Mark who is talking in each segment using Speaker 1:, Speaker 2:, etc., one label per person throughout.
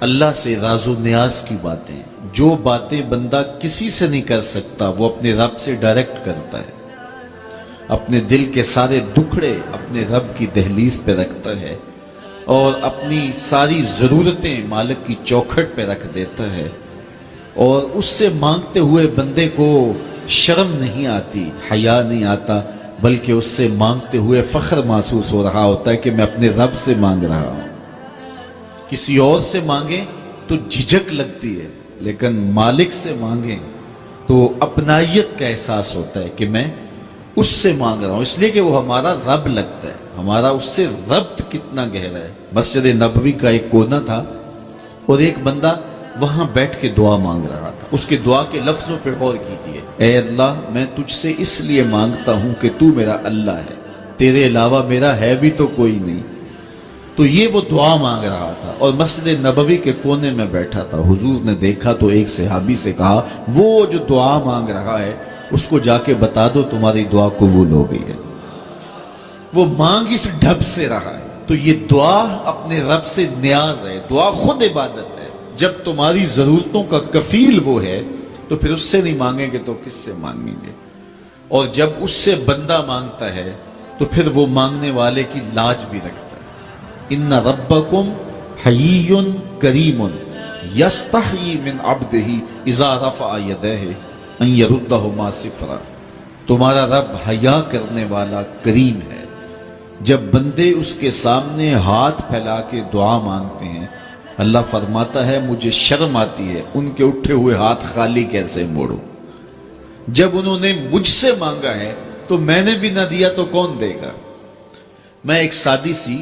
Speaker 1: اللہ سے راز و نیاز کی باتیں، جو باتیں بندہ کسی سے نہیں کر سکتا وہ اپنے رب سے ڈائریکٹ کرتا ہے، اپنے دل کے سارے دکھڑے اپنے رب کی دہلیز پہ رکھتا ہے اور اپنی ساری ضرورتیں مالک کی چوکھٹ پہ رکھ دیتا ہے، اور اس سے مانگتے ہوئے بندے کو شرم نہیں آتی، حیا نہیں آتا، بلکہ اس سے مانگتے ہوئے فخر محسوس ہو رہا ہوتا ہے کہ میں اپنے رب سے مانگ رہا ہوں۔ کسی اور سے مانگیں تو جھجک لگتی ہے، لیکن مالک سے مانگیں تو اپنائیت کا احساس ہوتا ہے کہ میں اس سے مانگ رہا ہوں، اس لیے کہ وہ ہمارا رب لگتا ہے، ہمارا اس سے ربط کتنا گہرا ہے۔ مسجد نبوی کا ایک کونا تھا اور ایک بندہ وہاں بیٹھ کے دعا مانگ رہا تھا۔ اس کے دعا کے لفظوں پہ غور کیجئے، اے اللہ میں تجھ سے اس لیے مانگتا ہوں کہ تو میرا اللہ ہے، تیرے علاوہ میرا ہے بھی تو کوئی نہیں۔ تو یہ وہ دعا مانگ رہا تھا اور مسجد نبوی کے کونے میں بیٹھا تھا۔ حضور نے دیکھا تو ایک صحابی سے کہا، وہ جو دعا مانگ رہا ہے اس کو جا کے بتا دو تمہاری دعا قبول ہو گئی ہے۔ وہ مانگ اس ڈھب سے رہا ہے۔ تو یہ دعا اپنے رب سے نیاز ہے، دعا خود عبادت ہے۔ جب تمہاری ضرورتوں کا کفیل وہ ہے تو پھر اس سے نہیں مانگیں گے تو کس سے مانگیں گے؟ اور جب اس سے بندہ مانگتا ہے تو پھر وہ مانگنے والے کی لاج بھی رکھتا ہے۔ ان ربکم حیی کریم یستحیی من عبدہ اذا رفع یدیہ ان یردہما صفرا۔ تمہارا رب حیا کرنے والا کریم ہے، جب بندے اس کے سامنے ہاتھ پھیلا کے دعا مانگتے ہیں اللہ فرماتا ہے مجھے شرم آتی ہے ان کے اٹھے ہوئے ہاتھ خالی کیسے موڑوں۔ جب انہوں نے مجھ سے مانگا ہے تو میں نے بھی نہ دیا تو کون دے گا؟ میں ایک سادی سی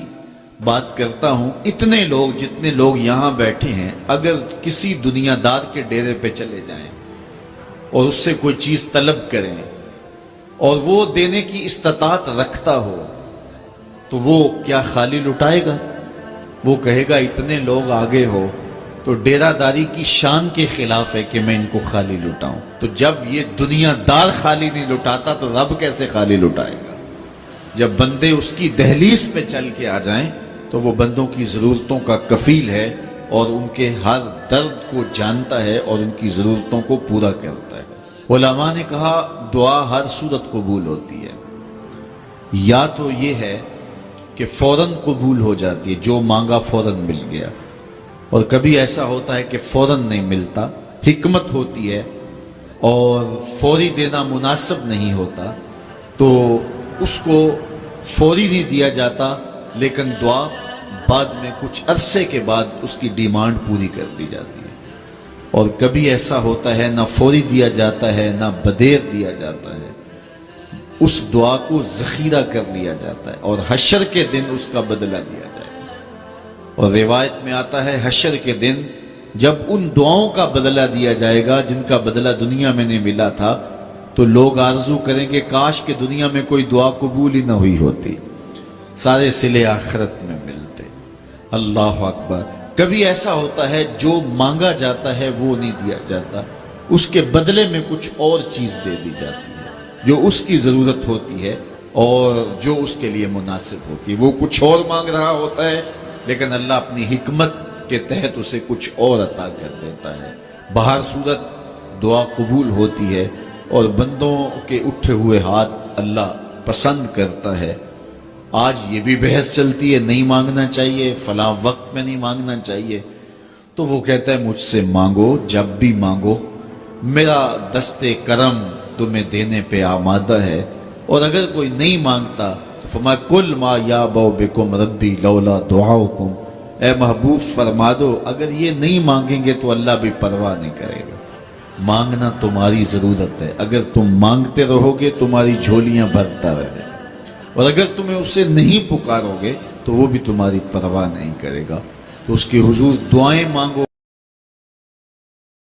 Speaker 1: بات کرتا ہوں، اتنے لوگ جتنے لوگ یہاں بیٹھے ہیں اگر کسی دنیا دار کے ڈیرے پہ چلے جائیں اور اس سے کوئی چیز طلب کریں اور وہ دینے کی استطاعت رکھتا ہو تو وہ کیا خالی لٹائے گا؟ وہ کہے گا اتنے لوگ آگے ہو تو ڈیرہ داری کی شان کے خلاف ہے کہ میں ان کو خالی لٹاؤں۔ تو جب یہ دنیا دار خالی نہیں لٹاتا تو رب کیسے خالی لٹائے گا؟ جب بندے اس کی دہلیز پہ چل کے آ جائیں تو وہ بندوں کی ضرورتوں کا کفیل ہے اور ان کے ہر درد کو جانتا ہے اور ان کی ضرورتوں کو پورا کرتا ہے۔ علماء نے کہا دعا ہر صورت قبول ہوتی ہے، یا تو یہ ہے کہ فوراً قبول ہو جاتی ہے، جو مانگا فوراً مل گیا، اور کبھی ایسا ہوتا ہے کہ فوراً نہیں ملتا، حکمت ہوتی ہے اور فوری دینا مناسب نہیں ہوتا تو اس کو فوری نہیں دیا جاتا، لیکن دعا بعد میں کچھ عرصے کے بعد اس کی ڈیمانڈ پوری کر دی جاتی ہے۔ اور کبھی ایسا ہوتا ہے نہ فوری دیا جاتا ہے نہ بدیر دیا جاتا ہے، اس دعا کو ذخیرہ کر لیا جاتا ہے اور حشر کے دن اس کا بدلہ دیا جائے گا۔ اور روایت میں آتا ہے حشر کے دن جب ان دعاؤں کا بدلہ دیا جائے گا جن کا بدلہ دنیا میں نہیں ملا تھا تو لوگ آرزو کریں گے کاش کہ دنیا میں کوئی دعا قبول ہی نہ ہوئی ہوتی، سارے صلے آخرت میں ملتے۔ اللہ اکبر۔ کبھی ایسا ہوتا ہے جو مانگا جاتا ہے وہ نہیں دیا جاتا، اس کے بدلے میں کچھ اور چیز دے دی جاتی ہے جو اس کی ضرورت ہوتی ہے اور جو اس کے لیے مناسب ہوتی ہے۔ وہ کچھ اور مانگ رہا ہوتا ہے لیکن اللہ اپنی حکمت کے تحت اسے کچھ اور عطا کر دیتا ہے۔ بہر صورت دعا قبول ہوتی ہے اور بندوں کے اٹھے ہوئے ہاتھ اللہ پسند کرتا ہے۔ آج یہ بھی بحث چلتی ہے نہیں مانگنا چاہیے، فلاں وقت میں نہیں مانگنا چاہیے، تو وہ کہتا ہے مجھ سے مانگو جب بھی مانگو، میرا دست کرم تمہیں دینے پہ آمادہ ہے۔ اور اگر کوئی نہیں مانگتا تو فرمایا کل ما یابو بکم ربی لولا دعاؤکم، اے محبوب فرما دو اگر یہ نہیں مانگیں گے تو اللہ بھی پرواہ نہیں کرے گا۔ مانگنا تمہاری ضرورت ہے، اگر تم مانگتے رہو گے تمہاری جھولیاں بھرتا رہے گا، اور اگر تمہیں اسے نہیں پکارو گے تو وہ بھی تمہاری پرواہ نہیں کرے گا۔ تو اس کے حضور دعائیں مانگو۔